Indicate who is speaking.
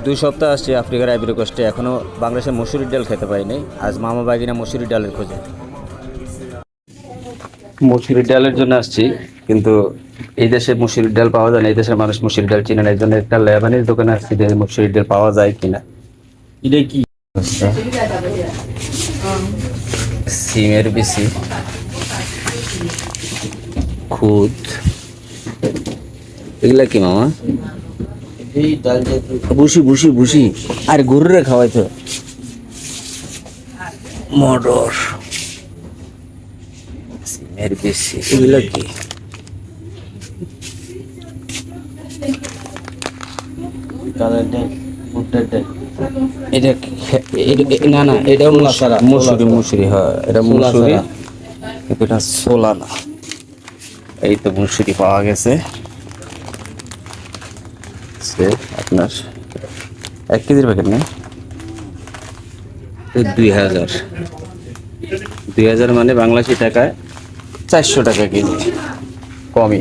Speaker 1: 2 সপ্তাহ আসছি আফ্রিকার আইভরি কোস্টে, এখনও বাংলাদেশের মসুরির ডাল খেতে পাইনি। আজ মামা বাগিনা মসুরির ডালের খোঁজে। মসুরির ডালের জন্য আসছি, কিন্তু এই দেশে মসুরির ডাল পাওয়া যায় না। এই দেশের মানুষ মসুরির ডাল চিনে না, এই জন্য একটা লেবানিজ দোকানে আসছি যে মসুরির ডাল পাওয়া যায় কিনা। এটা কি সিমের বিচি, খুদ, এগুলা কি মামা? ভুসি ভুসি ভুসি, আর গরুরে খাওয়াই তো। মটর, সিমের বিচি, এগুলা কি? এটা না না, এটা মুসুরি মুসুরি, হ্যাঁ এটা মুসুরি, এটা ছোলা না। এই তো মুসুরি পাওয়া গেছে আপনার 1 কেজির প্যাকেট না, 2000 মানে বাংলাদেশি টাকায় 400 টাকা কেজি, কমই।